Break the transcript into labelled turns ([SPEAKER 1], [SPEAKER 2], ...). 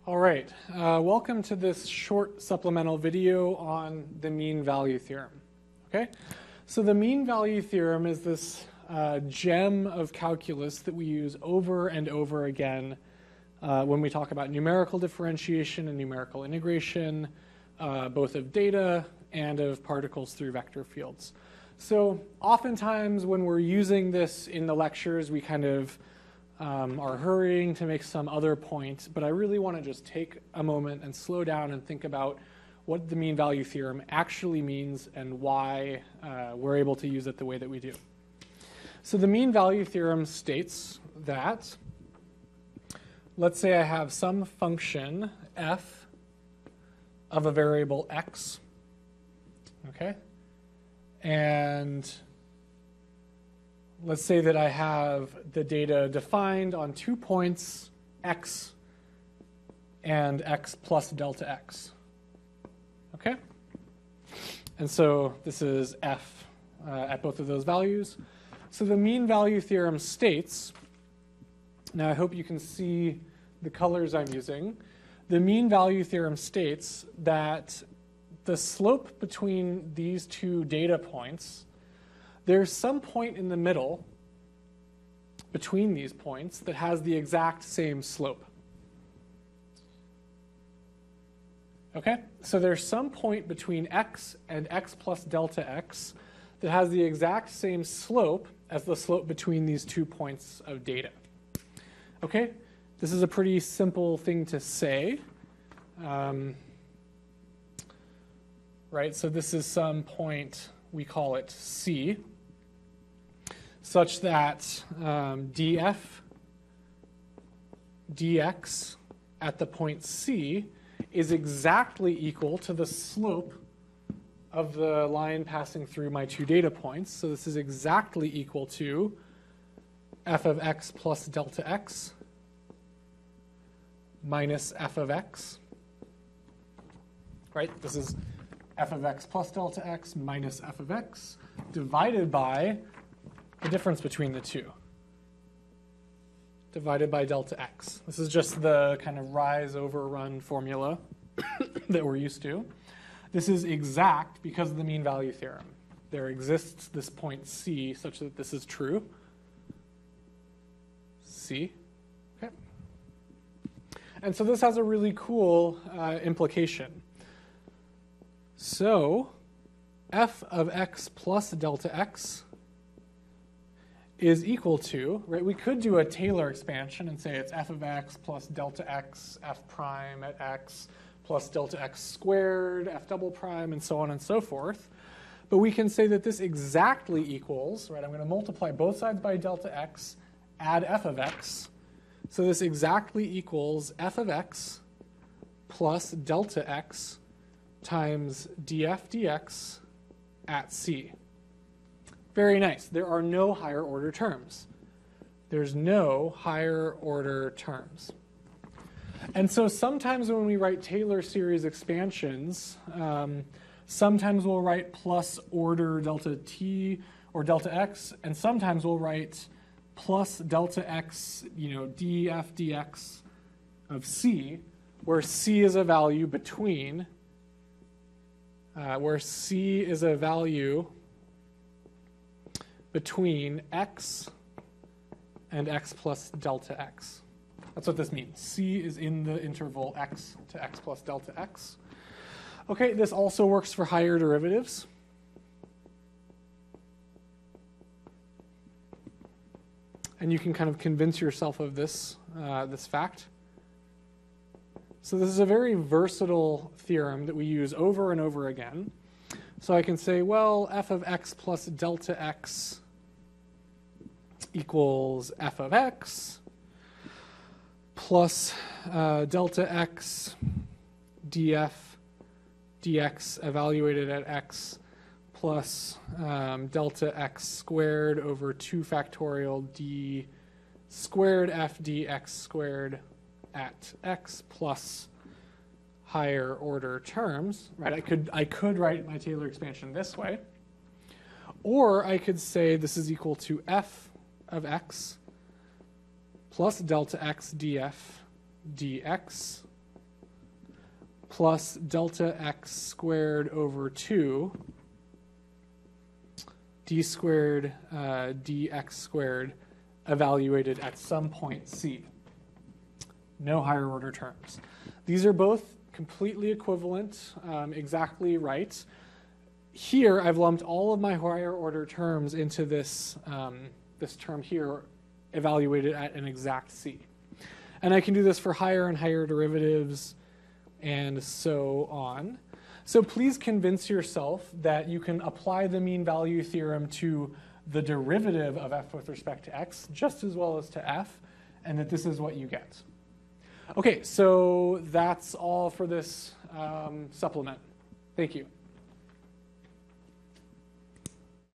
[SPEAKER 1] All right, welcome to this short supplemental video on the mean value theorem. Okay, so the mean value theorem is this gem of calculus that we use over and over again when we talk about numerical differentiation and numerical integration, both of data and of particles through vector fields. So oftentimes when we're using this in the lectures, we kind of are hurrying to make some other point, but I really want to just take a moment and slow down and think about what the mean value theorem actually means and why we're able to use it the way that we do. So the mean value theorem states that, let's say I have some function f of a variable x, okay, and let's say that I have the data defined on 2 points, x and x plus delta x. Okay? And so this is f at both of those values. So the mean value theorem states, now I hope you can see the colors I'm using. The mean value theorem states that the slope between these two data points, there's some point in the middle between these points that has the exact same slope. Okay? So there's some point between x and x plus delta x that has the exact same slope as the slope between these 2 points of data. Okay? This is a pretty simple thing to say. Right? So this is some point, we call it C, such that df dx at the point C is exactly equal to the slope of the line passing through my 2 data points. So this is exactly equal to f of x plus delta x minus f of x. Right? This is f of x plus delta x minus f of x divided by the difference between the two, divided by delta x. This is just the kind of rise over run formula that we're used to. This is exact because of the mean value theorem. There exists this point C such that this is true. C. Okay. And so this has a really cool implication. So f of x plus delta x is equal to, right, we could do a Taylor expansion and say it's f of x plus delta x, f prime at x, plus delta x squared, f double prime, and so on and so forth. But we can say that this exactly equals, right, I'm going to multiply both sides by delta x, add f of x. So this exactly equals f of x plus delta x times df dx at c. Very nice. There are no higher order terms. There's no higher order terms. And so sometimes when we write Taylor series expansions, sometimes we'll write plus order delta t or delta x, and sometimes we'll write plus delta x, df dx of c, where c is a value between, between x and x plus delta x. That's what this means. C is in the interval x to x plus delta x. Okay, this also works for higher derivatives. And you can kind of convince yourself of this, this fact. So this is a very versatile theorem that we use over and over again. So I can say, well, f of x plus delta x equals f of x plus delta x df dx evaluated at x plus delta x squared over 2 factorial d squared f dx squared at x plus higher order terms. Right? I could write my Taylor expansion this way. Or I could say this is equal to f of x plus delta x df dx plus delta x squared over 2 d squared dx squared evaluated at some point c. No higher order terms. These are both completely equivalent, exactly right. Here, I've lumped all of my higher order terms into this, this term here, evaluated at an exact c. And I can do this for higher and higher derivatives and so on. So please convince yourself that you can apply the mean value theorem to the derivative of f with respect to x just as well as to f, and that this is what you get. Okay, so that's all for this supplement. Thank you.